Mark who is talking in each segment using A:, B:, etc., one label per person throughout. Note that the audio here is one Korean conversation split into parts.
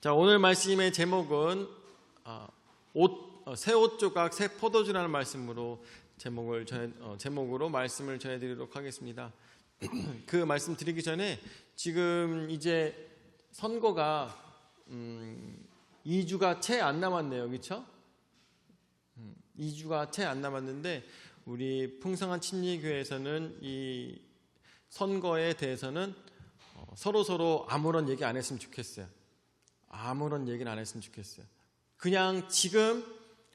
A: 자, 오늘 말씀의 제목은 새 옷 조각 새 포도주라는 말씀으로 제목으로 말씀을 전해드리도록 하겠습니다. 그 말씀 드리기 전에 지금 이제 선거가 2주가 채 안 남았네요, 그렇죠? 2주가 채 안 남았는데 우리 풍성한 침례교회에서는 이 선거에 대해서는 서로 아무런 얘기 안 했으면 좋겠어요. 아무런 얘기는 안 했으면 좋겠어요. 그냥 지금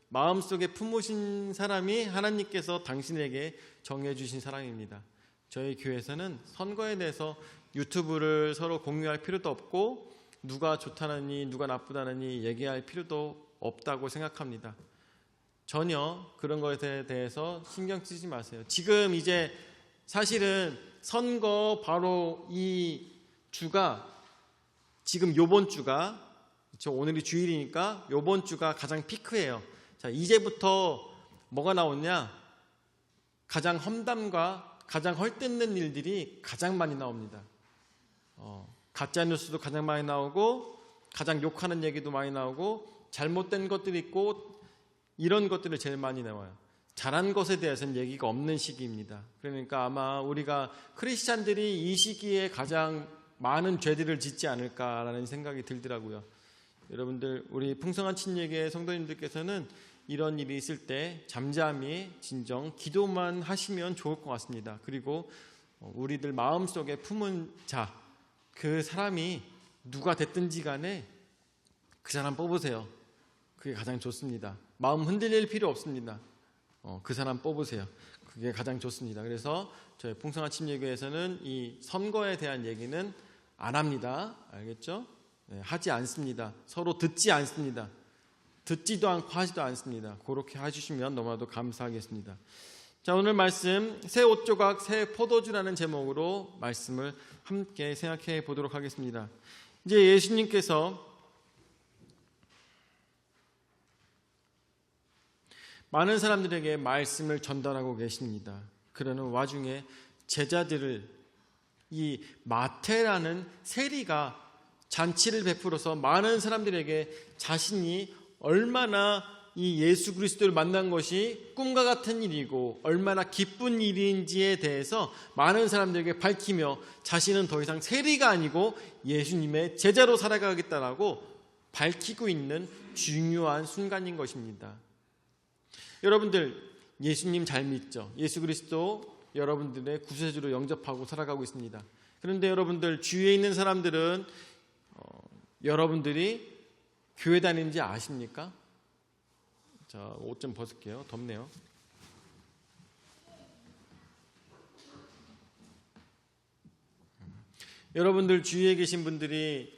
A: 마음속에 품으신 사람이 하나님께서 당신에게 정해주신 사람입니다. 저희 교회에서는 선거에 대해서 유튜브를 서로 공유할 필요도 없고 누가 좋다느니 누가 나쁘다느니 얘기할 필요도 없다고 생각합니다. 전혀 그런 것에 대해서 신경 쓰지 마세요. 지금 이제 사실은 선거 바로 이 주가 지금 요번 주가 오늘이 주일이니까 요번 주가 가장 피크예요. 자, 이제부터 뭐가 나오냐? 가장 험담과 가장 헐뜯는 일들이 가장 많이 나옵니다. 가짜 뉴스도 가장 많이 나오고 가장 욕하는 얘기도 많이 나오고 잘못된 것들이 있고 이런 것들이 제일 많이 나와요. 잘한 것에 대해서는 얘기가 없는 시기입니다. 그러니까 아마 우리가 크리스찬들이 이 시기에 가장 많은 죄들을 짓지 않을까라는 생각이 들더라고요. 여러분들, 우리 풍성한 침례교회 성도님들께서는 이런 일이 있을 때 잠잠히 진정 기도만 하시면 좋을 것 같습니다. 그리고 우리들 마음속에 품은 자, 그 사람이 누가 됐든지 간에 그 사람 뽑으세요. 그게 가장 좋습니다. 마음 흔들릴 필요 없습니다. 그 사람 뽑으세요. 그게 가장 좋습니다. 그래서 저희 풍성한 침례교회에서는 이 선거에 대한 얘기는 안 합니다. 알겠죠? 네, 하지 않습니다. 서로 듣지 않습니다. 듣지도 않고 하지도 않습니다. 그렇게 해주시면 너무나도 감사하겠습니다. 자, 오늘 말씀 새 옷 조각 새 포도주라는 제목으로 말씀을 함께 생각해 보도록 하겠습니다. 이제 예수님께서 많은 사람들에게 말씀을 전달하고 계십니다. 그러는 와중에 제자들을 이 마태라는 세리가 잔치를 베풀어서 많은 사람들에게 자신이 얼마나 이 예수 그리스도를 만난 것이 꿈과 같은 일이고 얼마나 기쁜 일인지에 대해서 많은 사람들에게 밝히며 자신은 더 이상 세리가 아니고 예수님의 제자로 살아가겠다라고 밝히고 있는 중요한 순간인 것입니다. 여러분들, 예수님 잘 믿죠? 예수 그리스도 여러분들의 구세주로 영접하고 살아가고 있습니다. 그런데 여러분들, 주위에 있는 사람들은 여러분들이 교회 다니는지 아십니까? 자, 옷 좀 벗을게요. 덥네요. 여러분들 주위에 계신 분들이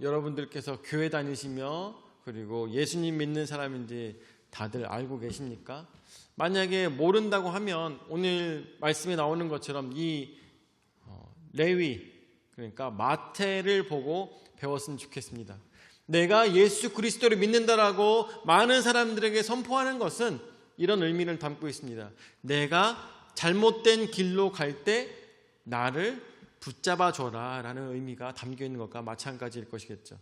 A: 여러분들께서 교회 다니시며 그리고 예수님 믿는 사람인지 다들 알고 계십니까? 만약에 모른다고 하면 오늘 말씀에 나오는 것처럼 이 레위, 그러니까 마태를 보고 배웠으면 좋겠습니다. 내가 예수 그리스도를 믿는다라고 많은 사람들에게 선포하는 것은 이런 의미를 담고 있습니다. 내가 잘못된 길로 갈 때 나를 붙잡아 줘라 라는 의미가 담겨 있는 것과 마찬가지일 것이겠죠.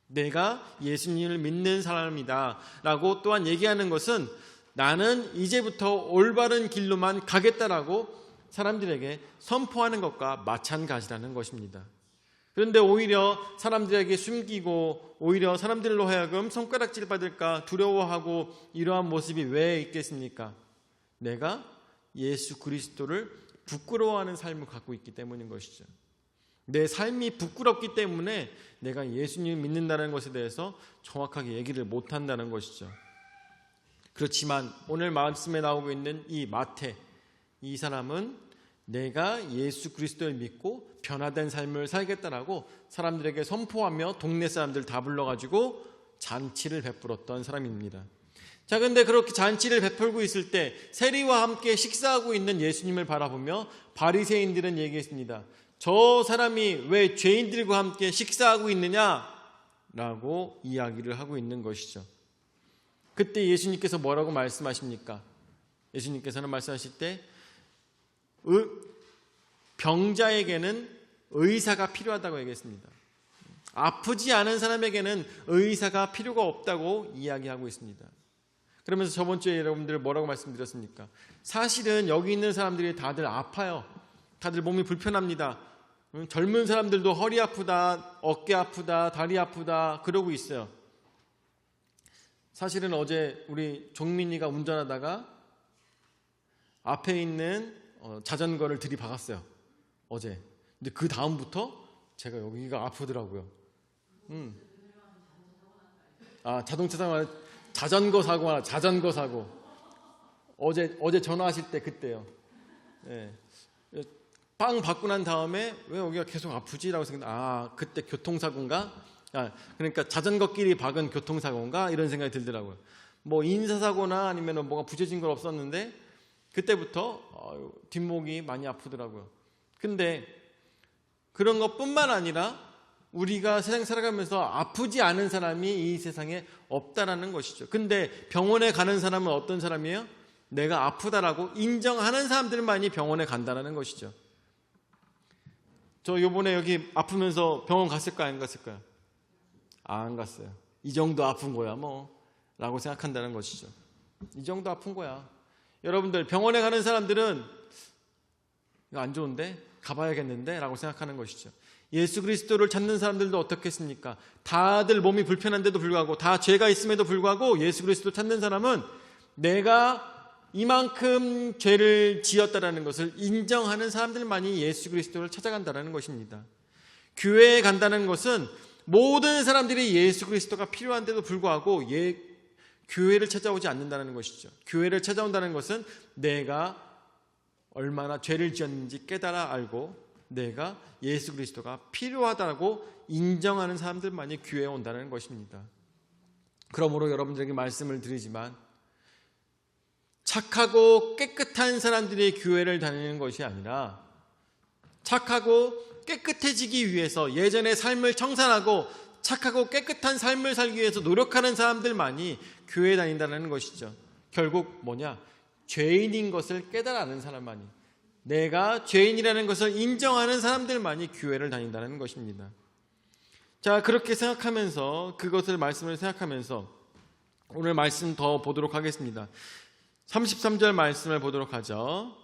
A: 내가 예수님을 믿는 사람이다 라고 또한 얘기하는 것은 나는 이제부터 올바른 길로만 가겠다라고 사람들에게 선포하는 것과 마찬가지라는 것입니다. 그런데 오히려 사람들에게 숨기고 오히려 사람들로 하여금 손가락질 받을까 두려워하고 이러한 모습이 왜 있겠습니까? 내가 예수 그리스도를 부끄러워하는 삶을 갖고 있기 때문인 것이죠. 내 삶이 부끄럽기 때문에 내가 예수님을 믿는다는 것에 대해서 정확하게 얘기를 못한다는 것이죠. 그렇지만 오늘 말씀에 나오고 있는 이 마태, 이 사람은 내가 예수 그리스도를 믿고 변화된 삶을 살겠다라고 사람들에게 선포하며 동네 사람들 다 불러가지고 잔치를 베풀었던 사람입니다. 자, 근데 그렇게 잔치를 베풀고 있을 때 세리와 함께 식사하고 있는 예수님을 바라보며 바리새인들은 얘기했습니다. 저 사람이 왜 죄인들과 함께 식사하고 있느냐라고 이야기를 하고 있는 것이죠. 그때 예수님께서 뭐라고 말씀하십니까? 예수님께서는 말씀하실 때 병자에게는 의사가 필요하다고 얘기했습니다. 아프지 않은 사람에게는 의사가 필요가 없다고 이야기하고 있습니다. 그러면서 저번 주에 여러분들 뭐라고 말씀드렸습니까? 사실은 여기 있는 사람들이 다들 아파요. 다들 몸이 불편합니다. 젊은 사람들도 허리 아프다, 어깨 아프다, 다리 아프다 그러고 있어요. 사실은 어제 우리 종민이가 운전하다가 앞에 있는 자전거를 들이박았어요. 어제. 근데 그 다음부터 제가 여기가 아프더라고요. 자동차 사고, 자전거 사고. 어제 전화하실 때 그때요. 네. 빵 받고 난 다음에 왜 여기가 계속 아프지라고 생각했는데 그때 교통사고인가? 그러니까 자전거끼리 박은 교통사고인가? 이런 생각이 들더라고요. 뭐 인사사고나 아니면 뭐가 부딪힌 건 없었는데 그때부터 뒷목이 많이 아프더라고요. 근데 그런 것뿐만 아니라 우리가 세상 살아가면서 아프지 않은 사람이 이 세상에 없다라는 것이죠. 근데 병원에 가는 사람은 어떤 사람이에요? 내가 아프다라고 인정하는 사람들만이 병원에 간다는 것이죠. 저 요번에 여기 아프면서 병원 갔을까요? 안 갔을까요? 안 갔어요. 이 정도 아픈 거야 뭐 라고 생각한다는 것이죠. 이 정도 아픈 거야. 여러분들 병원에 가는 사람들은 이거 안 좋은데 가봐야겠는데 라고 생각하는 것이죠. 예수 그리스도를 찾는 사람들도 어떻겠습니까? 다들 몸이 불편한데도 불구하고 다 죄가 있음에도 불구하고 예수 그리스도 찾는 사람은 내가 이만큼 죄를 지었다라는 것을 인정하는 사람들만이 예수 그리스도를 찾아간다는 것입니다. 교회에 간다는 것은 모든 사람들이 예수 그리스도가 필요한데도 불구하고 교회를 찾아오지 않는다는 것이죠. 교회를 찾아온다는 것은 내가 얼마나 죄를 지었는지 깨달아 알고 내가 예수 그리스도가 필요하다고 인정하는 사람들만이 교회에 온다는 것입니다. 그러므로 여러분들에게 말씀을 드리지만 착하고 깨끗한 사람들이 교회를 다니는 것이 아니라 착하고 깨끗해지기 위해서 예전의 삶을 청산하고 착하고 깨끗한 삶을 살기 위해서 노력하는 사람들만이 교회에 다닌다는 것이죠. 결국 뭐냐? 죄인인 것을 깨달아 아는 사람만이, 내가 죄인이라는 것을 인정하는 사람들만이 교회를 다닌다는 것입니다. 자, 그렇게 생각하면서 그것을 말씀을 생각하면서 오늘 말씀 더 보도록 하겠습니다. 33절 말씀을 보도록 하죠.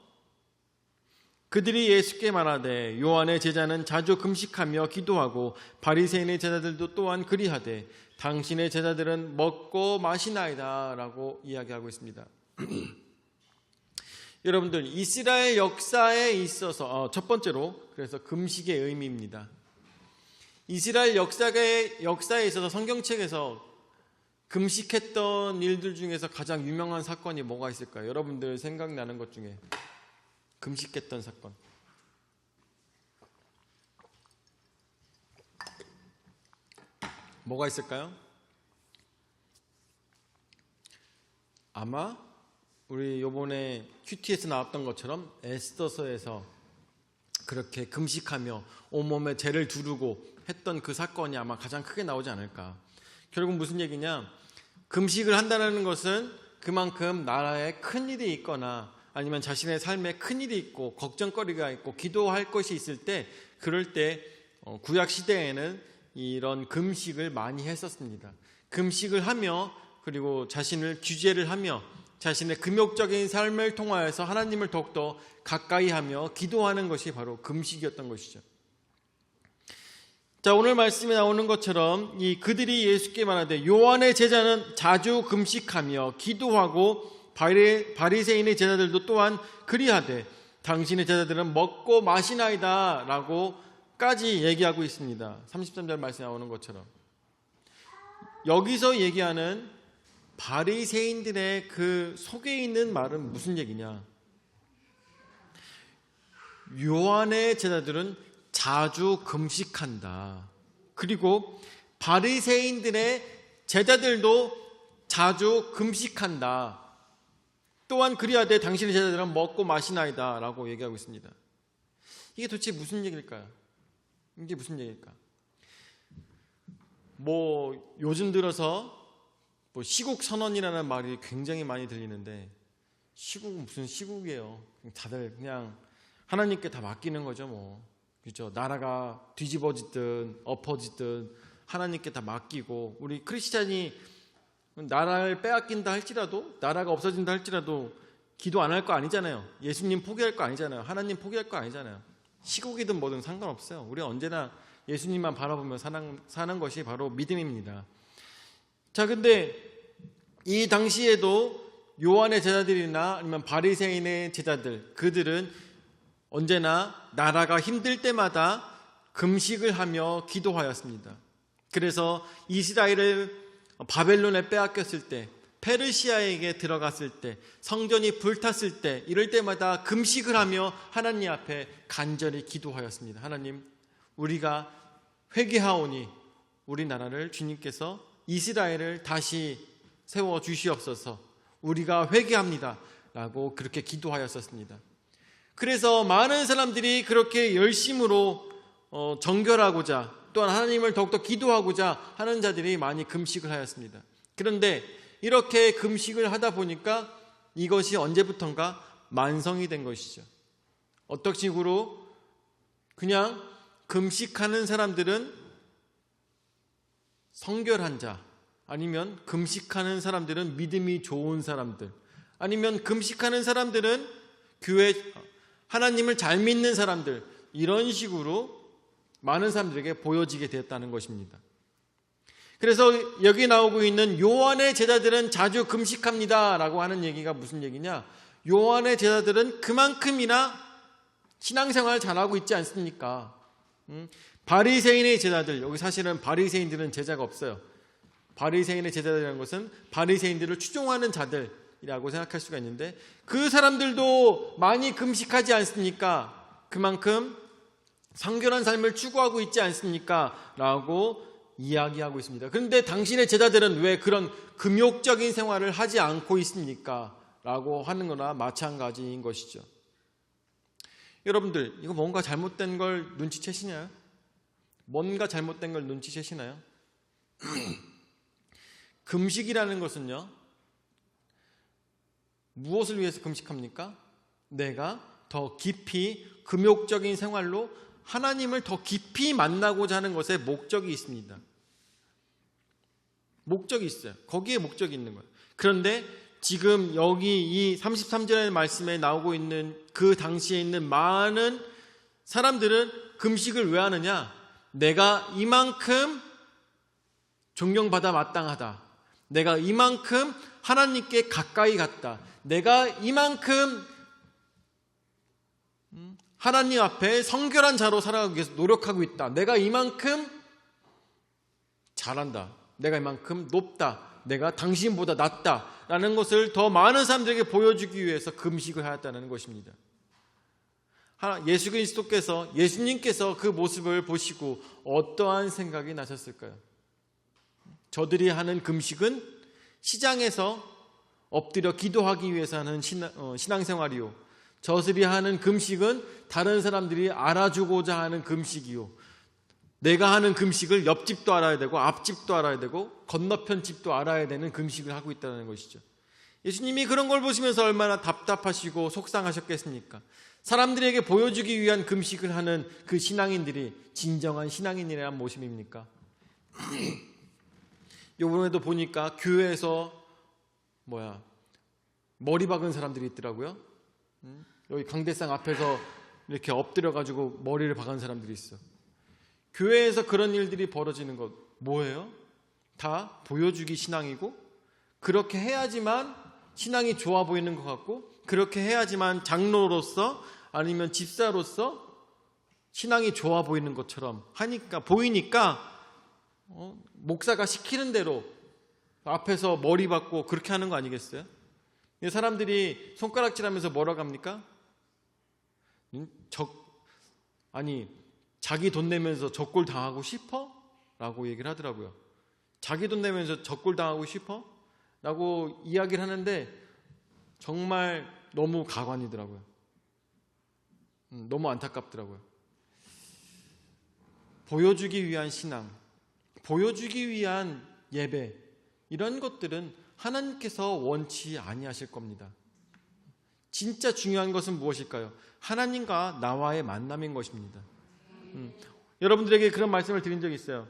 A: 그들이 예수께 말하되 요한의 제자는 자주 금식하며 기도하고 바리새인의 제자들도 또한 그리하되 당신의 제자들은 먹고 마시나이다 라고 이야기하고 있습니다. 여러분들 이스라엘 역사에 있어서 첫 번째로 그래서 금식의 의미입니다. 이스라엘 역사에 있어서 성경책에서 금식했던 일들 중에서 가장 유명한 사건이 뭐가 있을까요? 여러분들 생각나는 것 중에 금식했던 사건. 뭐가 있을까요? 아마 우리 요번에 큐티에서 나왔던 것처럼 에스더서에서 그렇게 금식하며 온몸에 죄를 두르고 했던 그 사건이 아마 가장 크게 나오지 않을까. 결국 무슨 얘기냐? 금식을 한다는 것은 그만큼 나라에 큰일이 있거나 아니면 자신의 삶에 큰일이 있고 걱정거리가 있고 기도할 것이 있을 때 그럴 때 구약 시대에는 이런 금식을 많이 했었습니다. 금식을 하며 그리고 자신을 규제를 하며 자신의 금욕적인 삶을 통하여서 하나님을 더욱더 가까이 하며 기도하는 것이 바로 금식이었던 것이죠. 자, 오늘 말씀에 나오는 것처럼 이 그들이 예수께 말하되 요한의 제자는 자주 금식하며 기도하고 바리새인의 제자들도 또한 그리하되 당신의 제자들은 먹고 마시나이다 라고까지 얘기하고 있습니다. 33절 말씀에 나오는 것처럼 여기서 얘기하는 바리새인들의 그 속에 있는 말은 무슨 얘기냐? 요한의 제자들은 자주 금식한다. 그리고 바리새인들의 제자들도 자주 금식한다. 또한 그리하되 당신의 제자들은 먹고 마시나이다 라고 얘기하고 있습니다. 이게 도대체 무슨 얘기일까요? 이게 무슨 얘기일까? 뭐 요즘 들어서 뭐 시국 선언이라는 말이 굉장히 많이 들리는데 시국은 무슨 시국이에요. 다들 그냥 하나님께 다 맡기는 거죠. 뭐 그죠? 나라가 뒤집어지든 엎어지든 하나님께 다 맡기고, 우리 크리스찬이 나라를 빼앗긴다 할지라도, 나라가 없어진다 할지라도 기도 안 할 거 아니잖아요. 예수님 포기할 거 아니잖아요. 하나님 포기할 거 아니잖아요. 시국이든 뭐든 상관없어요. 우리가 언제나 예수님만 바라보며 사는 것이 바로 믿음입니다. 자, 근데 이 당시에도 요한의 제자들이나 아니면 바리새인의 제자들, 그들은 언제나 나라가 힘들 때마다 금식을 하며 기도하였습니다. 그래서 이스라엘을 바벨론에 빼앗겼을 때, 페르시아에게 들어갔을 때, 성전이 불탔을 때, 이럴 때마다 금식을 하며 하나님 앞에 간절히 기도하였습니다. 하나님, 우리가 회개하오니 우리나라를 주님께서 이스라엘을 다시 세워 주시옵소서. 우리가 회개합니다 라고 그렇게 기도하였었습니다. 그래서 많은 사람들이 그렇게 열심으로 정결하고자, 또한 하나님을 더욱더 기도하고자 하는 자들이 많이 금식을 하였습니다. 그런데 이렇게 금식을 하다 보니까 이것이 언제부턴가 만성이 된 것이죠. 어떤 식으로 그냥 금식하는 사람들은 성결한 자, 아니면 금식하는 사람들은 믿음이 좋은 사람들, 아니면 금식하는 사람들은 교회 하나님을 잘 믿는 사람들, 이런 식으로 많은 사람들에게 보여지게 되었다는 것입니다. 그래서 여기 나오고 있는 요한의 제자들은 자주 금식합니다 라고 하는 얘기가 무슨 얘기냐? 요한의 제자들은 그만큼이나 신앙생활을 잘하고 있지 않습니까? 바리새인의 제자들, 여기 사실은 바리새인들은 제자가 없어요. 바리새인의 제자들이라는 것은 바리새인들을 추종하는 자들이라고 생각할 수가 있는데, 그 사람들도 많이 금식하지 않습니까? 그만큼 성결한 삶을 추구하고 있지 않습니까? 라고 이야기하고 있습니다. 그런데 당신의 제자들은 왜 그런 금욕적인 생활을 하지 않고 있습니까? 라고 하는 거나 마찬가지인 것이죠. 여러분들, 이거 뭔가 잘못된 걸 눈치채시나요? 뭔가 잘못된 걸 눈치채시나요? 금식이라는 것은요, 무엇을 위해서 금식합니까? 내가 더 깊이 금욕적인 생활로 하나님을 더 깊이 만나고자 하는 것에 목적이 있습니다. 목적이 있어요. 거기에 목적이 있는 거예요. 그런데 지금 여기 이 33절의 말씀에 나오고 있는 그 당시에 있는 많은 사람들은 금식을 왜 하느냐? 내가 이만큼 존경받아 마땅하다. 내가 이만큼 하나님께 가까이 갔다. 내가 이만큼 하나님 앞에 성결한 자로 살아가기 위해서 노력하고 있다. 내가 이만큼 잘한다. 내가 이만큼 높다. 내가 당신보다 낫다. 라는 것을 더 많은 사람들에게 보여주기 위해서 금식을 하였다는 것입니다. 예수 그리스도께서, 예수님께서 그 모습을 보시고 어떠한 생각이 나셨을까요? 저들이 하는 금식은 시장에서 엎드려 기도하기 위해서 하는 신앙생활이요, 저들이 하는 금식은 다른 사람들이 알아주고자 하는 금식이요, 내가 하는 금식을 옆집도 알아야 되고 앞집도 알아야 되고 건너편 집도 알아야 되는 금식을 하고 있다는 것이죠. 예수님이 그런 걸 보시면서 얼마나 답답하시고 속상하셨겠습니까? 사람들에게 보여주기 위한 금식을 하는 그 신앙인들이 진정한 신앙인이라는 모습입니까? 이번에도 보니까 교회에서 머리 박은 사람들이 있더라고요. 여기 강대상 앞에서 이렇게 엎드려가지고 머리를 박은 사람들이 있어. 교회에서 그런 일들이 벌어지는 것 뭐예요? 다 보여주기 신앙이고, 그렇게 해야지만 신앙이 좋아 보이는 것 같고, 그렇게 해야지만 장로로서 아니면 집사로서 신앙이 좋아 보이는 것처럼 보이니까 목사가 시키는 대로 앞에서 머리 박고 그렇게 하는 거 아니겠어요? 사람들이 손가락질하면서 뭐라고 합니까? 자기 돈 내면서 적골 당하고 싶어? 라고 얘기를 하더라고요. 자기 돈 내면서 적골 당하고 싶어? 라고 이야기를 하는데 정말 너무 가관이더라고요. 너무 안타깝더라고요. 보여주기 위한 신앙, 보여주기 위한 예배, 이런 것들은 하나님께서 원치 아니하실 겁니다. 진짜 중요한 것은 무엇일까요? 하나님과 나와의 만남인 것입니다. 여러분들에게 그런 말씀을 드린 적이 있어요.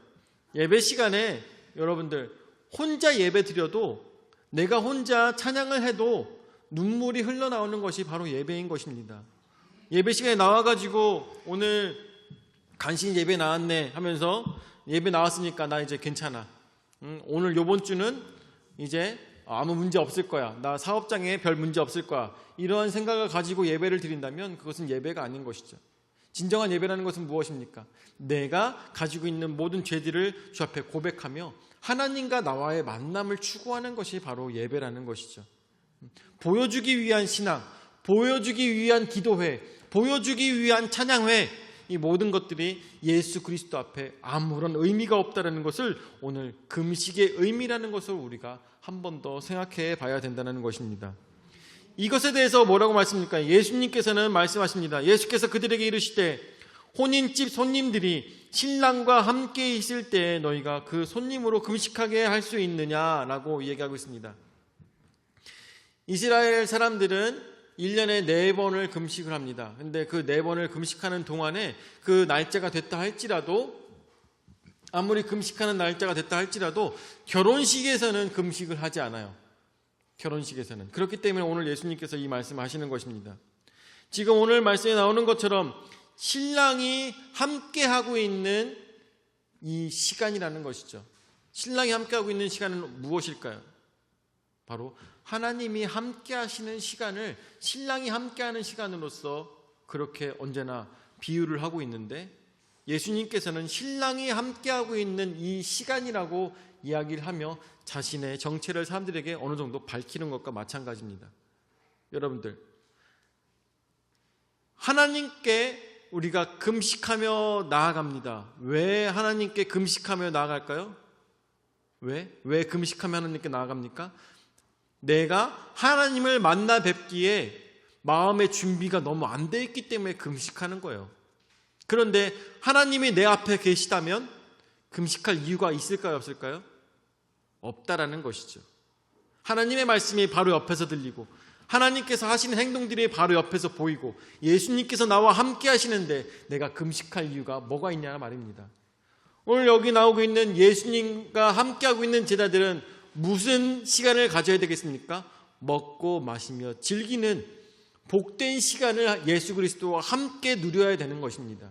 A: 예배 시간에 여러분들 혼자 예배 드려도, 내가 혼자 찬양을 해도 눈물이 흘러나오는 것이 바로 예배인 것입니다. 예배 시간에 나와가지고 오늘 간신히 예배 나왔네 하면서, 예배 나왔으니까 나 이제 괜찮아, 오늘 요번 주는 이제 아무 문제 없을 거야, 나 사업장에 별 문제 없을 거야, 이러한 생각을 가지고 예배를 드린다면 그것은 예배가 아닌 것이죠. 진정한 예배라는 것은 무엇입니까? 내가 가지고 있는 모든 죄들을 주 앞에 고백하며 하나님과 나와의 만남을 추구하는 것이 바로 예배라는 것이죠. 보여주기 위한 신앙, 보여주기 위한 기도회, 보여주기 위한 찬양회, 이 모든 것들이 예수 그리스도 앞에 아무런 의미가 없다는 것을 오늘 금식의 의미라는 것을 우리가 한 번 더 생각해 봐야 된다는 것입니다. 이것에 대해서 뭐라고 말씀입니까? 예수님께서는 말씀하십니다. 예수께서 그들에게 이르시되 혼인집 손님들이 신랑과 함께 있을 때 너희가 그 손님으로 금식하게 할 수 있느냐라고 얘기하고 있습니다. 이스라엘 사람들은 1년에 4번을 금식을 합니다. 근데 그 4번을 금식하는 동안에 그 날짜가 됐다 할지라도, 아무리 금식하는 날짜가 됐다 할지라도 결혼식에서는 금식을 하지 않아요. 결혼식에서는. 그렇기 때문에 오늘 예수님께서 이 말씀을 하시는 것입니다. 지금 오늘 말씀에 나오는 것처럼 신랑이 함께하고 있는 이 시간이라는 것이죠. 신랑이 함께하고 있는 시간은 무엇일까요? 바로 하나님이 함께하시는 시간을 신랑이 함께하는 시간으로서 그렇게 언제나 비유를 하고 있는데, 예수님께서는 신랑이 함께하고 있는 이 시간이라고 이야기를 하며 자신의 정체를 사람들에게 어느 정도 밝히는 것과 마찬가지입니다. 여러분들, 하나님께 우리가 금식하며 나아갑니다. 왜 하나님께 금식하며 나아갈까요? 왜 금식하며 하나님께 나아갑니까? 내가 하나님을 만나 뵙기에 마음의 준비가 너무 안 돼 있기 때문에 금식하는 거예요. 그런데 하나님이 내 앞에 계시다면 금식할 이유가 있을까요? 없을까요? 없다라는 것이죠. 하나님의 말씀이 바로 옆에서 들리고, 하나님께서 하시는 행동들이 바로 옆에서 보이고, 예수님께서 나와 함께 하시는데 내가 금식할 이유가 뭐가 있냐 말입니다. 오늘 여기 나오고 있는 예수님과 함께하고 있는 제자들은 무슨 시간을 가져야 되겠습니까? 먹고 마시며 즐기는 복된 시간을 예수 그리스도와 함께 누려야 되는 것입니다.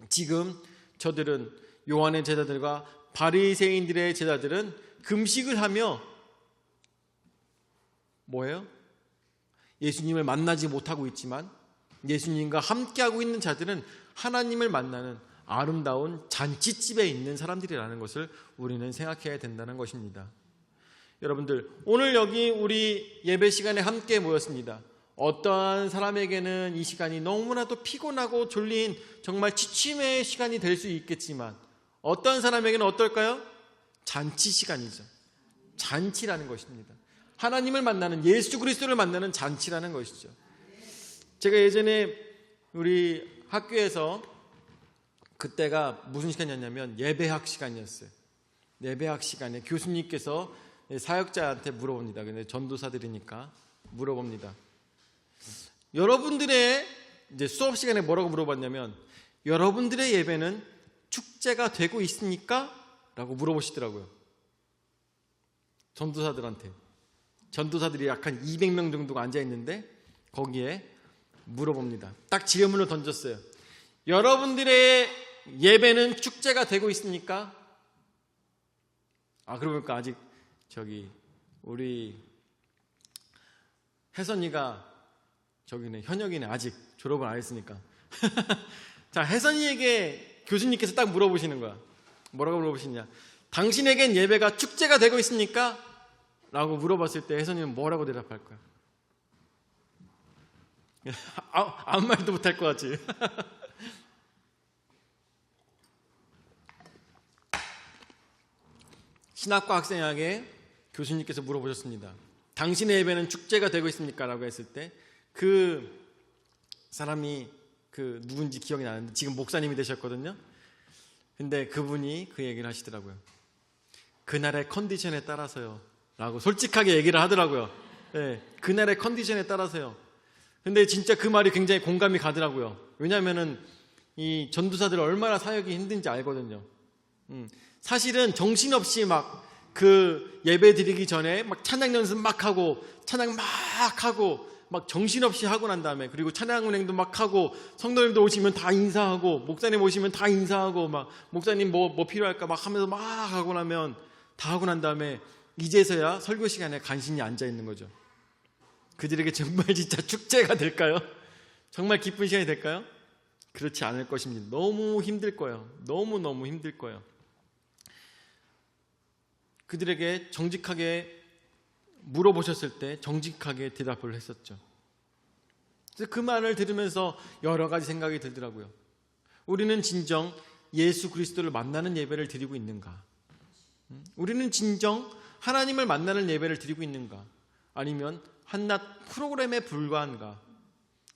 A: 지금 저들은, 요한의 제자들과 바리새인들의 제자들은 금식을 하며 뭐예요? 예수님을 만나지 못하고 있지만 예수님과 함께하고 있는 자들은 하나님을 만나는 아름다운 잔치집에 있는 사람들이라는 것을 우리는 생각해야 된다는 것입니다. 여러분들, 오늘 여기 우리 예배 시간에 함께 모였습니다. 어떠한 사람에게는 이 시간이 너무나도 피곤하고 졸린 정말 지침의 시간이 될 수 있겠지만, 어떠한 사람에게는 어떨까요? 잔치 시간이죠. 잔치라는 것입니다. 하나님을 만나는, 예수 그리스도를 만나는 잔치라는 것이죠. 제가 예전에 우리 학교에서, 그때가 무슨 시간이었냐면 예배학 시간이었어요. 예배학 시간에 교수님께서 사역자한테 물어봅니다. 근데 전도사들이니까 물어봅니다. 여러분들의 이제 수업 시간에 뭐라고 물어봤냐면, 여러분들의 예배는 축제가 되고 있습니까? 라고 물어보시더라고요. 전도사들한테. 전도사들이 약 한 200명 정도가 앉아있는데 거기에 물어봅니다. 딱 질문을 던졌어요. 여러분들의 예배는 축제가 되고 있습니까? 그러니까 아직 우리 혜선이가 저기네, 현역이네. 아직 졸업을 안 했으니까. 자, 혜선이에게 교수님께서 딱 물어보시는 거야. 뭐라고 물어보시냐? 당신에겐 예배가 축제가 되고 있습니까? 라고 물어봤을 때 혜선이는 뭐라고 대답할 거야? 아무 말도 못할 것 같지? 신학과 학생에게 교수님께서 물어보셨습니다. 당신의 예배는 축제가 되고 있습니까? 라고 했을 때 그 사람이 누군지 기억이 나는데 지금 목사님이 되셨거든요. 근데 그분이 그 얘기를 하시더라고요. 그날의 컨디션에 따라서요 라고 솔직하게 얘기를 하더라고요. 네, 그날의 컨디션에 따라서요. 근데 진짜 그 말이 굉장히 공감이 가더라고요. 왜냐하면은 이 전도사들 얼마나 사역이 힘든지 알거든요. 사실은 정신없이 막 그 예배 드리기 전에 막 찬양 연습 막 하고 찬양 막 하고 막 정신없이 하고 난 다음에, 그리고 찬양 운행도 막 하고, 성도님들 오시면 다 인사하고, 목사님 오시면 다 인사하고, 막 목사님 뭐 필요할까 막 하면서 막 하고 나면, 다 하고 난 다음에 이제서야 설교 시간에 간신히 앉아 있는 거죠. 그들에게 정말 진짜 축제가 될까요? 정말 기쁜 시간이 될까요? 그렇지 않을 것입니다. 너무 힘들 거예요. 너무너무 힘들 거예요. 그들에게 정직하게 물어보셨을 때 정직하게 대답을 했었죠. 그래서 그 말을 들으면서 여러 가지 생각이 들더라고요. 우리는 진정 예수 그리스도를 만나는 예배를 드리고 있는가? 우리는 진정 하나님을 만나는 예배를 드리고 있는가? 아니면 한낱 프로그램에 불과한가?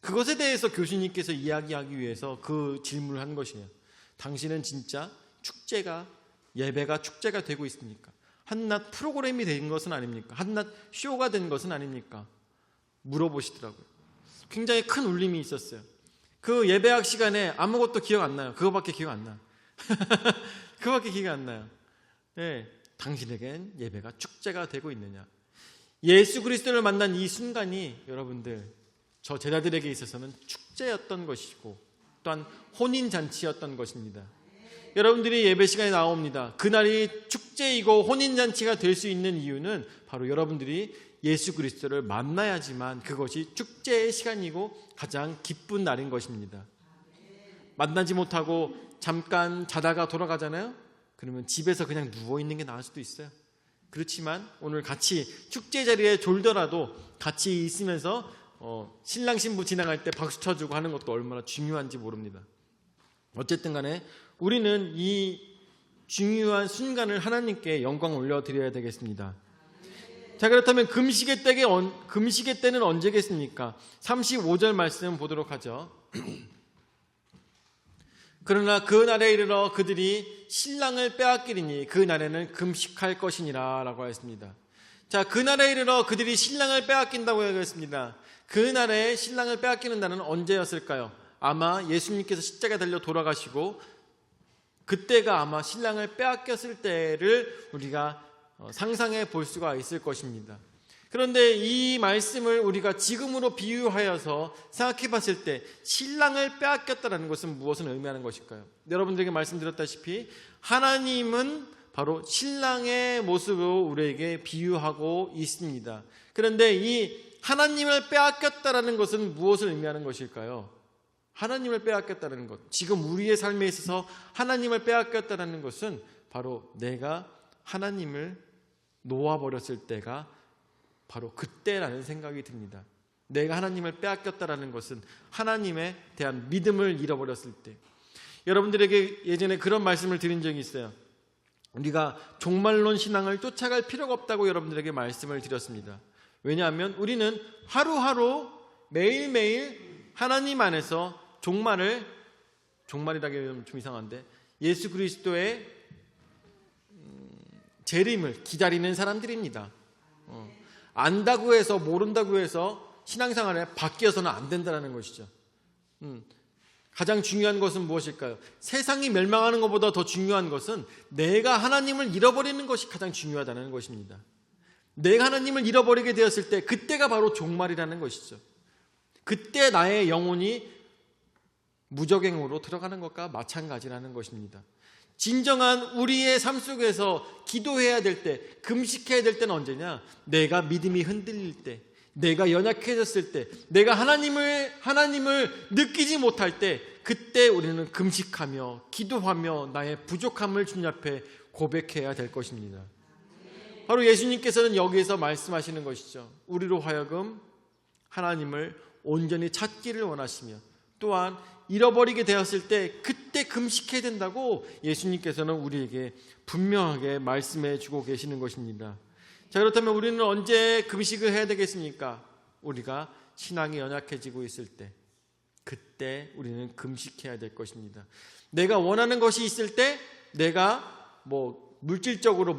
A: 그것에 대해서 교수님께서 이야기하기 위해서 그 질문을 한 것이에요. 당신은 진짜 예배가 축제가 되고 있습니까? 한낱 프로그램이 된 것은 아닙니까? 한낱 쇼가 된 것은 아닙니까? 물어보시더라고요. 굉장히 큰 울림이 있었어요. 그 예배학 시간에 아무것도 기억 안 나요. 그거밖에 기억 안 나요. 그거밖에 기억 안 나요. 네, 당신에겐 예배가 축제가 되고 있느냐? 예수 그리스도를 만난 이 순간이 여러분들, 저 제자들에게 있어서는 축제였던 것이고 또한 혼인잔치였던 것입니다. 여러분들이 예배 시간에 나옵니다. 그날이 축제이고 혼인잔치가 될 수 있는 이유는 바로 여러분들이 예수 그리스도를 만나야지만 그것이 축제의 시간이고 가장 기쁜 날인 것입니다. 만나지 못하고 잠깐 자다가 돌아가잖아요. 그러면 집에서 그냥 누워있는 게 나을 수도 있어요. 그렇지만 오늘 같이 축제 자리에 졸더라도 같이 있으면서 신랑 신부 지나갈 때 박수 쳐주고 하는 것도 얼마나 중요한지 모릅니다. 어쨌든 간에 우리는 이 중요한 순간을 하나님께 영광 올려드려야 되겠습니다. 자, 그렇다면 금식의 때는 언제겠습니까? 35절 말씀 보도록 하죠. 그러나 그 날에 이르러 그들이 신랑을 빼앗기리니 그 날에는 금식할 것이니라 라고 하였습니다. 자, 그 날에 이르러 그들이 신랑을 빼앗긴다고 하였습니다. 그 날에 신랑을 빼앗기는 날은 언제였을까요? 아마 예수님께서 십자가에 달려 돌아가시고 그때가 아마 신랑을 빼앗겼을 때를 우리가 상상해 볼 수가 있을 것입니다. 그런데 이 말씀을 우리가 지금으로 비유하여서 생각해 봤을 때 신랑을 빼앗겼다는 것은 무엇을 의미하는 것일까요? 여러분들에게 말씀드렸다시피 하나님은 바로 신랑의 모습으로 우리에게 비유하고 있습니다. 그런데 이 하나님을 빼앗겼다는 것은 무엇을 의미하는 것일까요? 하나님을 빼앗겼다는 것, 지금 우리의 삶에 있어서 하나님을 빼앗겼다는 것은 바로 내가 하나님을 놓아버렸을 때가 바로 그때라는 생각이 듭니다. 내가 하나님을 빼앗겼다는 것은 하나님에 대한 믿음을 잃어버렸을 때. 여러분들에게 예전에 그런 말씀을 드린 적이 있어요. 우리가 종말론 신앙을 쫓아갈 필요가 없다고 여러분들에게 말씀을 드렸습니다. 왜냐하면 우리는 하루하루 매일매일 하나님 안에서 종말이라기에는 좀 이상한데 예수 그리스도의 재림을 기다리는 사람들입니다. 안다고 해서 모른다고 해서 신앙생활에 바뀌어서는 안 된다는 것이죠. 가장 중요한 것은 무엇일까요? 세상이 멸망하는 것보다 더 중요한 것은 내가 하나님을 잃어버리는 것이 가장 중요하다는 것입니다. 내가 하나님을 잃어버리게 되었을 때 그때가 바로 종말이라는 것이죠. 그때 나의 영혼이 무적행으로 들어가는 것과 마찬가지라는 것입니다. 진정한 우리의 삶 속에서 기도해야 될 때, 금식해야 될 때는 언제냐? 내가 믿음이 흔들릴 때, 내가 연약해졌을 때, 내가 하나님을 느끼지 못할 때, 그때 우리는 금식하며 기도하며 나의 부족함을 주님 앞에 고백해야 될 것입니다. 바로 예수님께서는 여기에서 말씀하시는 것이죠. 우리로 하여금 하나님을 온전히 찾기를 원하시며 또한 잃어버리게 되었을 때 그때 금식해야 된다고 예수님께서는 우리에게 분명하게 말씀해 주고 계시는 것입니다. 자, 그렇다면 우리는 언제 금식을 해야 되겠습니까? 우리가 신앙이 연약해지고 있을 때, 그때 우리는 금식해야 될 것입니다. 내가 원하는 것이 있을 때, 내가 물질적으로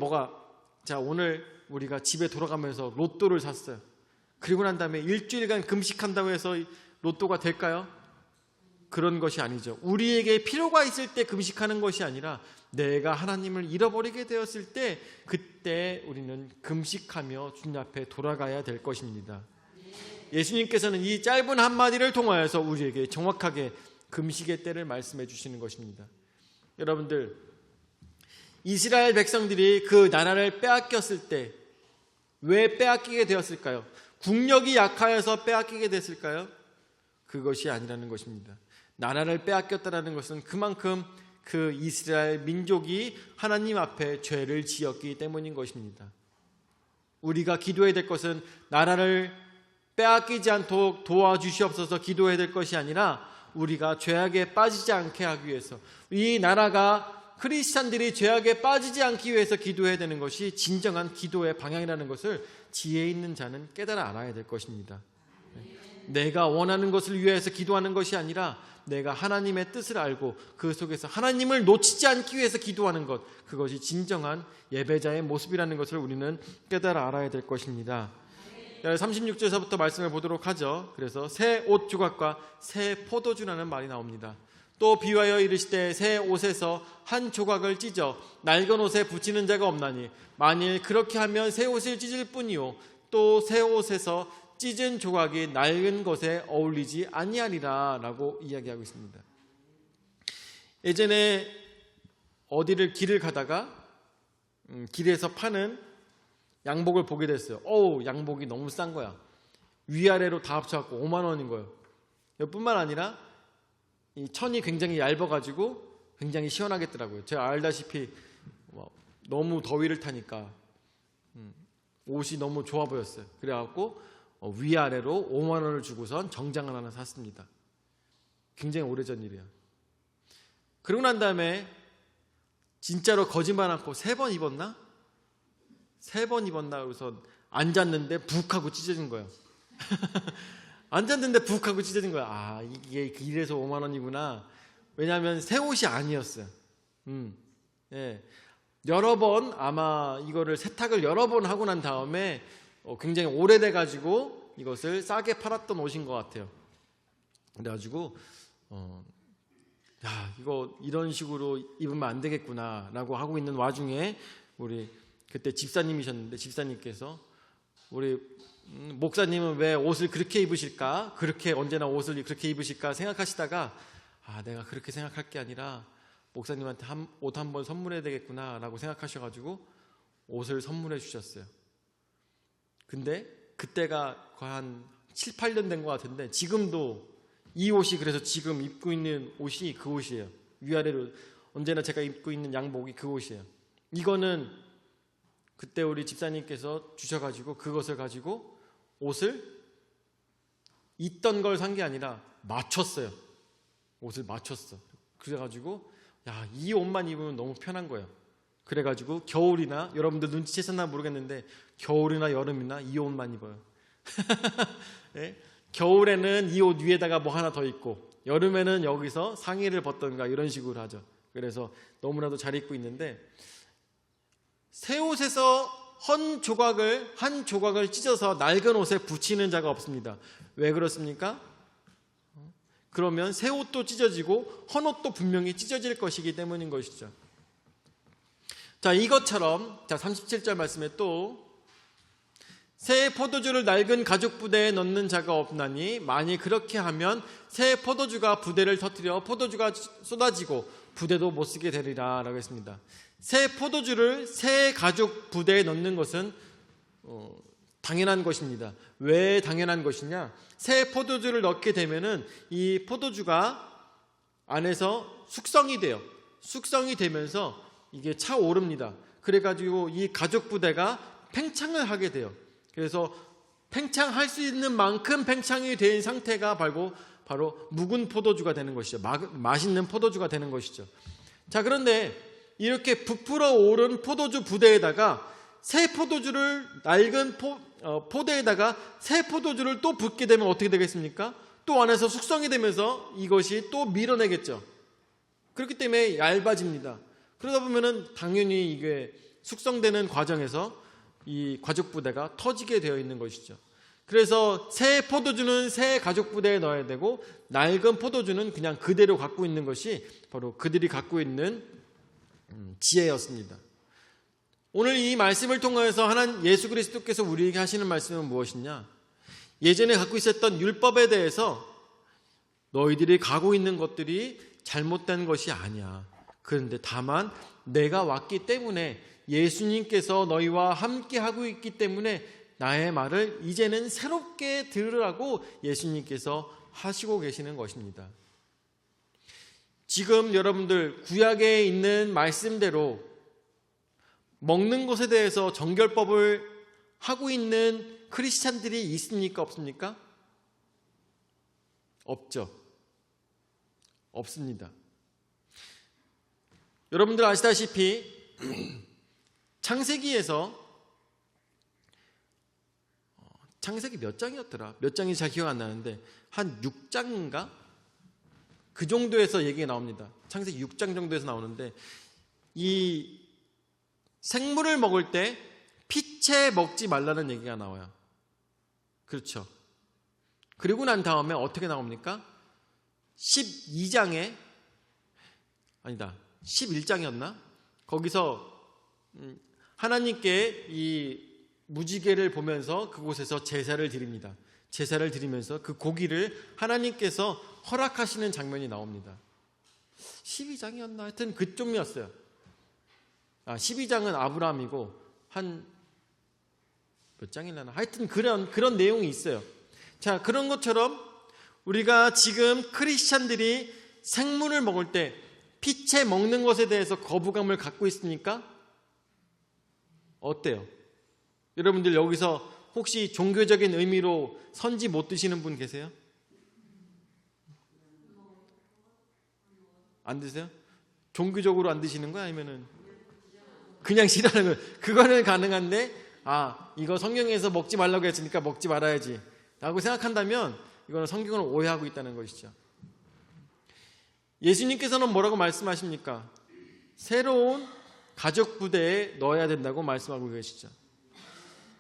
A: 자, 오늘 우리가 집에 돌아가면서 로또를 샀어요. 그리고 난 다음에 일주일간 금식한다고 해서 로또가 될까요? 그런 것이 아니죠. 우리에게 필요가 있을 때 금식하는 것이 아니라 내가 하나님을 잃어버리게 되었을 때 그때 우리는 금식하며 주님 앞에 돌아가야 될 것입니다. 예수님께서는 이 짧은 한마디를 통하여서 우리에게 정확하게 금식의 때를 말씀해 주시는 것입니다. 여러분들, 이스라엘 백성들이 그 나라를 빼앗겼을 때 왜 빼앗기게 되었을까요? 국력이 약하여서 빼앗기게 됐을까요? 그것이 아니라는 것입니다. 나라를 빼앗겼다는 것은 그만큼 그 이스라엘 민족이 하나님 앞에 죄를 지었기 때문인 것입니다. 우리가 기도해야 될 것은 나라를 빼앗기지 않도록 도와주시옵소서 기도해야 될 것이 아니라 우리가 죄악에 빠지지 않게 하기 위해서, 이 나라가 크리스찬들이 죄악에 빠지지 않기 위해서 기도해야 되는 것이 진정한 기도의 방향이라는 것을 지혜 있는 자는 깨달아 알아야 될 것입니다. 내가 원하는 것을 위해서 기도하는 것이 아니라 내가 하나님의 뜻을 알고 그 속에서 하나님을 놓치지 않기 위해서 기도하는 것, 그것이 진정한 예배자의 모습이라는 것을 우리는 깨달아 알아야 될 것입니다. 36절에서부터 말씀을 보도록 하죠. 그래서 새 옷 조각과 새 포도주라는 말이 나옵니다. 또 비유하여 이르시되 새 옷에서 한 조각을 찢어 낡은 옷에 붙이는 자가 없나니 만일 그렇게 하면 새 옷을 찢을 뿐이요 또 새 옷에서 찢은 조각이 낡은 것에 어울리지 아니하리라 라고 이야기하고 있습니다. 예전에 어디를 길을 가다가 길에서 파는 양복을 보게 됐어요. 양복이 너무 싼 거야. 위아래로 다 합쳐갖고 5만 원인 거예요. 뿐만 아니라 이 천이 굉장히 얇아가지고 굉장히 시원하겠더라고요. 제가 알다시피 너무 더위를 타니까 옷이 너무 좋아 보였어요. 그래갖고 위아래로 5만 원을 주고선 정장을 하나 샀습니다. 굉장히 오래전 일이야. 그러고 난 다음에 진짜로 거짓말 않고 3번 입었나? 3번 입었나? 그래서 앉았는데 북 하고 찢어진 거예요. 앉았는데 북 하고 찢어진 거야. 이게 이래서 5만 원이구나. 왜냐하면 새 옷이 아니었어요. 예. 여러 번 아마 이거를 세탁을 여러 번 하고 난 다음에 굉장히 오래돼 가지고 이것을 싸게 팔았던 옷인 것 같아요. 그래가지고 이거 이런 식으로 입으면 안 되겠구나라고 하고 있는 와중에 우리 그때 집사님이셨는데 집사님께서 우리 목사님은 왜 옷을 그렇게 입으실까? 그렇게 언제나 옷을 그렇게 입으실까 생각하시다가 내가 그렇게 생각할 게 아니라 목사님한테 옷 한 번 선물해야 되겠구나라고 생각하셔가지고 옷을 선물해 주셨어요. 근데 그때가 거의 한 7, 8년 된 것 같은데 지금도 이 옷이, 그래서 지금 입고 있는 옷이 그 옷이에요. 위아래로 언제나 제가 입고 있는 양복이 그 옷이에요. 이거는 그때 우리 집사님께서 주셔가지고 그것을 가지고 옷을 있던 걸 산 게 아니라 맞췄어요. 옷을 맞췄어. 그래가지고 이 옷만 입으면 너무 편한 거예요. 그래가지고 겨울이나, 여러분들 눈치채셨나 모르겠는데 겨울이나 여름이나 이 옷만 입어요. 네? 겨울에는 이 옷 위에다가 뭐 하나 더 입고 여름에는 여기서 상의를 벗던가 이런 식으로 하죠. 그래서 너무나도 잘 입고 있는데 새 옷에서 한 조각을 찢어서 낡은 옷에 붙이는 자가 없습니다. 왜 그렇습니까? 그러면 새 옷도 찢어지고 헌 옷도 분명히 찢어질 것이기 때문인 것이죠. 자, 이것처럼 37절 말씀에 또 새 포도주를 낡은 가죽 부대에 넣는 자가 없나니 만일 그렇게 하면 새 포도주가 부대를 터뜨려 포도주가 쏟아지고 부대도 못 쓰게 되리라 라고 했습니다. 새 포도주를 새 가죽 부대에 넣는 것은 당연한 것입니다. 왜 당연한 것이냐? 새 포도주를 넣게 되면은 이 포도주가 안에서 숙성이 돼요. 숙성이 되면서 이게 차오릅니다. 그래가지고 이 가죽 부대가 팽창을 하게 돼요. 그래서 팽창할 수 있는 만큼 팽창이 된 상태가 바로 묵은 포도주가 되는 것이죠. 맛있는 포도주가 되는 것이죠. 자, 그런데 이렇게 부풀어 오른 포도주 부대에다가 새 포도주를 낡은 포대에다가 새 포도주를 또 붓게 되면 어떻게 되겠습니까? 또 안에서 숙성이 되면서 이것이 또 밀어내겠죠. 그렇기 때문에 얇아집니다. 그러다 보면은 당연히 이게 숙성되는 과정에서 이 가죽 부대가 터지게 되어 있는 것이죠. 그래서 새 포도주는 새 가죽 부대에 넣어야 되고 낡은 포도주는 그냥 그대로 갖고 있는 것이 바로 그들이 갖고 있는 지혜였습니다. 오늘 이 말씀을 통해서 하나님 예수 그리스도께서 우리에게 하시는 말씀은 무엇이냐? 예전에 갖고 있었던 율법에 대해서 너희들이 가고 있는 것들이 잘못된 것이 아니야. 그런데 다만 내가 왔기 때문에 예수님께서 너희와 함께 하고 있기 때문에 나의 말을 이제는 새롭게 들으라고 예수님께서 하시고 계시는 것입니다. 지금 여러분들 구약에 있는 말씀대로 먹는 것에 대해서 정결법을 하고 있는 크리스찬들이 있습니까? 없습니까? 없죠. 없습니다. 여러분들 아시다시피 창세기 몇 장이었더라? 몇 장인지 잘 기억 안 나는데 한 6장인가? 그 정도에서 얘기가 나옵니다. 창세기 6장 정도에서 나오는데 이 생물을 먹을 때 피채 먹지 말라는 얘기가 나와요. 그렇죠. 그리고 난 다음에 어떻게 나옵니까? 12장에 아니다. 11장이었나? 거기서 하나님께 이 무지개를 보면서 그곳에서 제사를 드립니다. 제사를 드리면서 그 고기를 하나님께서 허락하시는 장면이 나옵니다. 12장이었나? 하여튼 그쯤이었어요. 12장은 아브라함이고 한 몇 장이려나? 하여튼 그런 내용이 있어요. 자, 그런 것처럼 우리가 지금 크리스찬들이 생물을 먹을 때 피채 먹는 것에 대해서 거부감을 갖고 있습니까? 어때요? 여러분들 여기서 혹시 종교적인 의미로 선지 못 드시는 분 계세요? 안 드세요? 종교적으로 안 드시는 거야? 아니면은 그냥 싫어하는 거예요? 그거는 가능한데 이거 성경에서 먹지 말라고 했으니까 먹지 말아야지 라고 생각한다면 이거는 성경을 오해하고 있다는 것이죠. 예수님께서는 뭐라고 말씀하십니까? 새로운 가죽 부대에 넣어야 된다고 말씀하고 계시죠.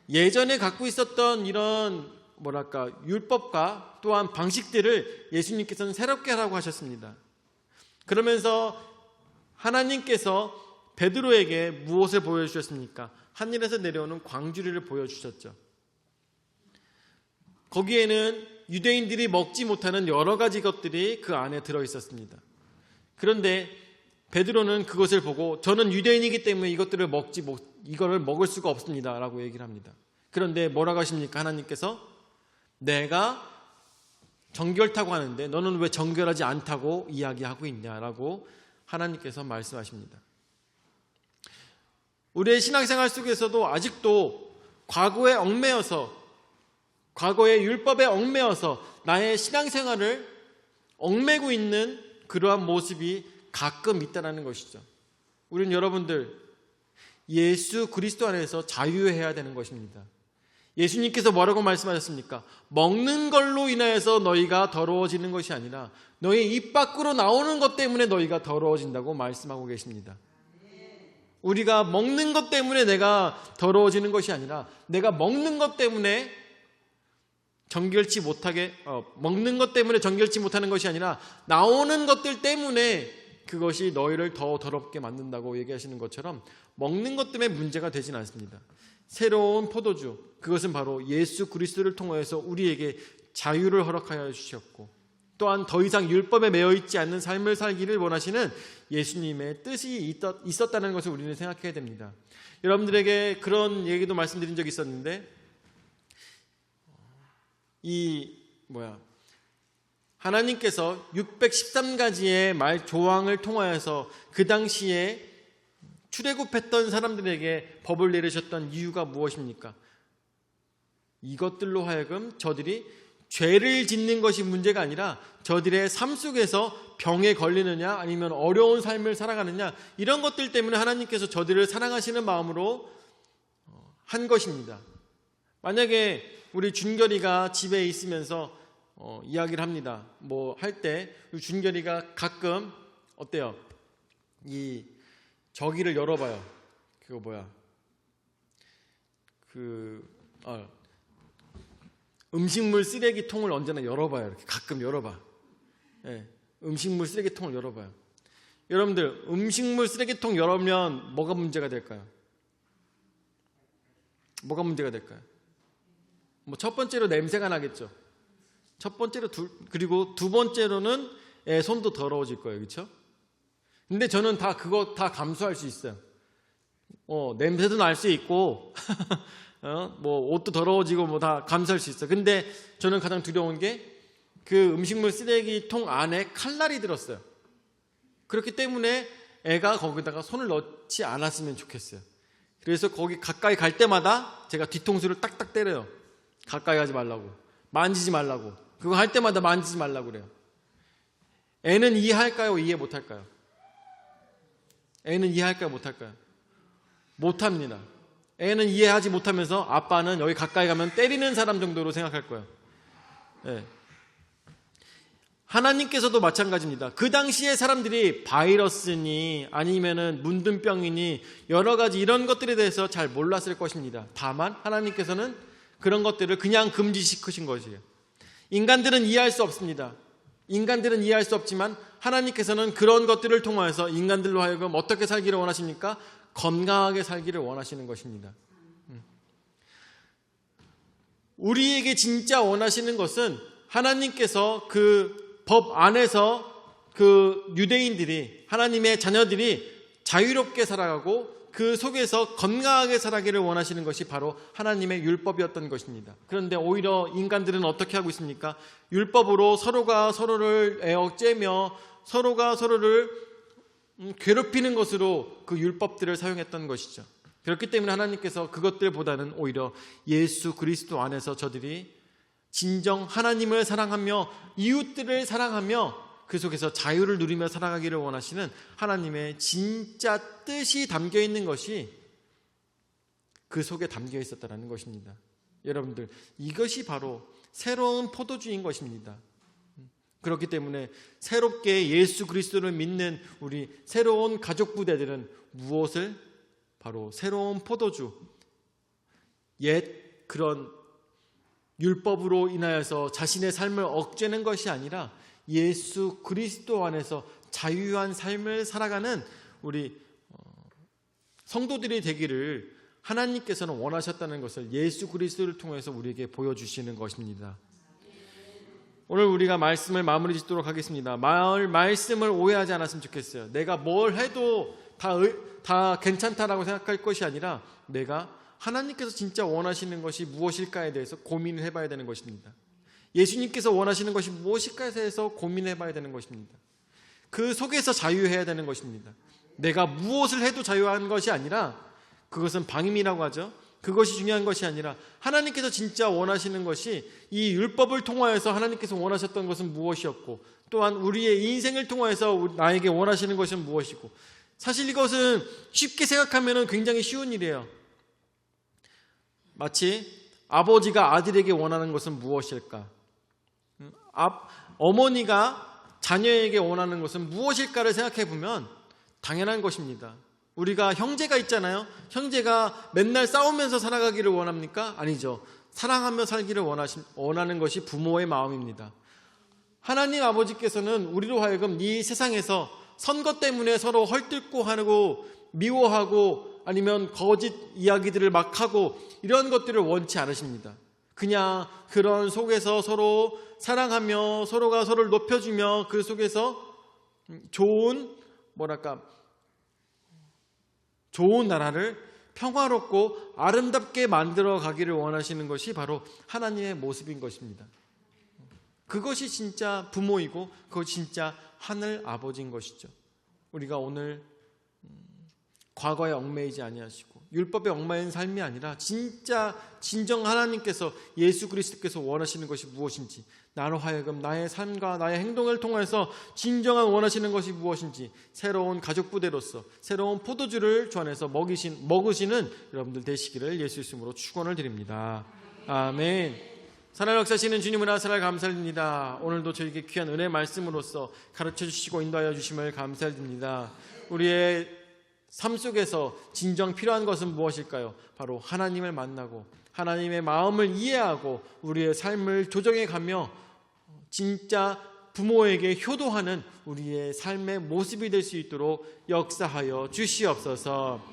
A: 예전에 갖고 있었던 이런 율법과 또한 방식들을 예수님께서는 새롭게 하라고 하셨습니다. 그러면서 하나님께서 베드로에게 무엇을 보여주셨습니까? 하늘에서 내려오는 광주리를 보여주셨죠. 거기에는 유대인들이 먹지 못하는 여러 가지 것들이 그 안에 들어있었습니다. 그런데 베드로는 그것을 보고 저는 유대인이기 때문에 이거를 먹을 수가 없습니다 라고 얘기를 합니다. 그런데 뭐라고 하십니까? 하나님께서 내가 정결타고 하는데 너는 왜 정결하지 않다고 이야기하고 있냐라고 하나님께서 말씀하십니다. 우리의 신앙생활 속에서도 아직도 과거의 율법에 얽매여서 나의 신앙생활을 얽매고 있는 그러한 모습이 가끔 있다는 것이죠. 우리는 여러분들 예수 그리스도 안에서 자유해야 되는 것입니다. 예수님께서 뭐라고 말씀하셨습니까? 먹는 걸로 인하여서 너희가 더러워지는 것이 아니라 너희 입 밖으로 나오는 것 때문에 너희가 더러워진다고 말씀하고 계십니다. 우리가 먹는 것 때문에 내가 더러워지는 것이 아니라 내가 먹는 것 때문에 정결치 못하는 것이 아니라 나오는 것들 때문에 그것이 너희를 더 더럽게 만든다고 얘기하시는 것처럼 먹는 것 때문에 문제가 되진 않습니다. 새로운 포도주, 그것은 바로 예수 그리스도를 통하여서 우리에게 자유를 허락하여 주셨고 또한 더 이상 율법에 매여 있지 않는 삶을 살기를 원하시는 예수님의 뜻이 있었다는 것을 우리는 생각해야 됩니다. 여러분들에게 그런 얘기도 말씀드린 적이 있었는데 하나님께서 613가지의 조항을 통하여서 그 당시에 출애굽했던 사람들에게 법을 내리셨던 이유가 무엇입니까? 이것들로 하여금 저들이 죄를 짓는 것이 문제가 아니라 저들의 삶 속에서 병에 걸리느냐 아니면 어려운 삶을 살아가느냐 이런 것들 때문에 하나님께서 저들을 사랑하시는 마음으로 한 것입니다. 만약에 우리 준결이가 집에 있으면서 이야기를 합니다. 뭐 할 때 준결이가 가끔 어때요? 이 저기를 열어봐요. 음식물 쓰레기통을 언제나 열어봐요. 이렇게 가끔 열어봐. 예, 음식물 쓰레기통을 열어봐요. 여러분들, 음식물 쓰레기통 열으면 뭐가 문제가 될까요? 뭐가 문제가 될까요? 뭐 첫 번째로 냄새가 나겠죠. 첫 번째로 그리고 두 번째로는 손도 더러워질 거예요. 그렇죠? 근데 저는 그거 다 감수할 수 있어요. 냄새도 날 수 있고 뭐 옷도 더러워지고 뭐 다 감수할 수 있어요. 근데 저는 가장 두려운 게 그 음식물 쓰레기통 안에 칼날이 들었어요. 그렇기 때문에 애가 거기다가 손을 넣지 않았으면 좋겠어요. 그래서 거기 가까이 갈 때마다 제가 뒤통수를 딱딱 때려요. 가까이 가지 말라고, 만지지 말라고. 그거 할 때마다 만지지 말라고 그래요. 애는 이해할까요? 이해 못할까요? 애는 이해할까요? 못할까요? 못합니다. 애는 이해하지 못하면서 아빠는 여기 가까이 가면 때리는 사람 정도로 생각할 거예요. 네. 하나님께서도 마찬가지입니다. 그 당시에 사람들이 바이러스니 아니면은 문둥병이니 여러 가지 이런 것들에 대해서 잘 몰랐을 것입니다. 다만 하나님께서는 그런 것들을 그냥 금지시키신 것이에요. 인간들은 이해할 수 없습니다. 인간들은 이해할 수 없지만 하나님께서는 그런 것들을 통하여서 인간들로 하여금 어떻게 살기를 원하십니까? 건강하게 살기를 원하시는 것입니다. 우리에게 진짜 원하시는 것은 하나님께서 그 법 안에서 그 유대인들이, 하나님의 자녀들이 자유롭게 살아가고 그 속에서 건강하게 살아가기를 원하시는 것이 바로 하나님의 율법이었던 것입니다. 그런데 오히려 인간들은 어떻게 하고 있습니까? 율법으로 서로가 서로를 애억째며 서로가 서로를 괴롭히는 것으로 그 율법들을 사용했던 것이죠. 그렇기 때문에 하나님께서 그것들보다는 오히려 예수 그리스도 안에서 저들이 진정 하나님을 사랑하며 이웃들을 사랑하며 그 속에서 자유를 누리며 살아가기를 원하시는 하나님의 진짜 뜻이 담겨 있는 것이 그 속에 담겨 있었다는 것입니다. 여러분들, 이것이 바로 새로운 포도주인 것입니다. 그렇기 때문에 새롭게 예수 그리스도를 믿는 우리 새로운 가족 부대들은 무엇을? 바로 새로운 포도주, 옛 그런 율법으로 인하여서 자신의 삶을 억제는 것이 아니라 예수 그리스도 안에서 자유한 삶을 살아가는 우리 성도들이 되기를 하나님께서는 원하셨다는 것을 예수 그리스도를 통해서 우리에게 보여주시는 것입니다. 오늘 우리가 말씀을 마무리 짓도록 하겠습니다. 말씀을 오해하지 않았으면 좋겠어요. 내가 뭘 해도 다 괜찮다라고 생각할 것이 아니라 내가 하나님께서 진짜 원하시는 것이 무엇일까에 대해서 고민을 해봐야 되는 것입니다. 예수님께서 원하시는 것이 무엇일까에 대해서 고민해봐야 되는 것입니다. 그 속에서 자유해야 되는 것입니다. 내가 무엇을 해도 자유한 것이 아니라, 그것은 방임이라고 하죠. 그것이 중요한 것이 아니라 하나님께서 진짜 원하시는 것이, 이 율법을 통하여서 하나님께서 원하셨던 것은 무엇이었고, 또한 우리의 인생을 통하여서 나에게 원하시는 것은 무엇이고, 사실 이것은 쉽게 생각하면 굉장히 쉬운 일이에요. 마치 아버지가 아들에게 원하는 것은 무엇일까? 어머니가 자녀에게 원하는 것은 무엇일까를 생각해 보면 당연한 것입니다. 우리가 형제가 있잖아요. 형제가 맨날 싸우면서 살아가기를 원합니까? 아니죠. 사랑하며 살기를 원하는 것이 부모의 마음입니다. 하나님 아버지께서는 우리로 하여금 이 세상에서 선거 때문에 서로 헐뜯고 하고 미워하고 아니면 거짓 이야기들을 막 하고 이런 것들을 원치 않으십니다. 그냥 그런 속에서 서로 사랑하며 서로가 서로를 높여주며 그 속에서 좋은 나라를 평화롭고 아름답게 만들어 가기를 원하시는 것이 바로 하나님의 모습인 것입니다. 그것이 진짜 부모이고 그것이 진짜 하늘 아버지인 것이죠. 우리가 오늘 과거에 얽매이지 아니하시고 율법에 얽매인 삶이 아니라 진짜 진정 하나님께서, 예수 그리스도께서 원하시는 것이 무엇인지, 나로 하여금 나의 삶과 나의 행동을 통해서 진정한 원하시는 것이 무엇인지 새로운 가족 부대로서 새로운 포도주를 주 안에서 먹으시는 여러분들 되시기를 예수 이름으로 축원을 드립니다. 아멘. 사랑을 역사하시는 주님을 하사를 감사드립니다. 오늘도 저에게 귀한 은혜 말씀으로써 가르쳐 주시고 인도하여 주심을 감사드립니다. 우리의 삶 속에서 진정 필요한 것은 무엇일까요? 바로 하나님을 만나고 하나님의 마음을 이해하고 우리의 삶을 조정해가며 진짜 부모에게 효도하는 우리의 삶의 모습이 될 수 있도록 역사하여 주시옵소서.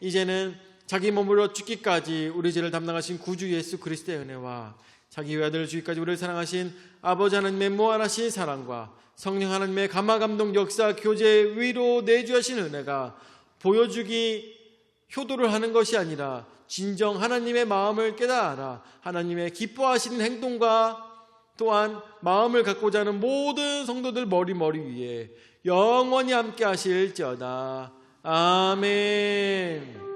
A: 이제는 자기 몸으로 죽기까지 우리 죄를 담당하신 구주 예수 그리스도의 은혜와 자기 외아들 주기까지 우리를 사랑하신 아버지 하나님의 무한하신 사랑과 성령 하나님의 감화 감동 역사 교제 위로 내주하신 은혜가 보여주기 효도를 하는 것이 아니라 진정 하나님의 마음을 깨달아 하나님의 기뻐하시는 행동과 또한 마음을 갖고자 하는 모든 성도들 머리 위에 영원히 함께 하실지어다. 아멘.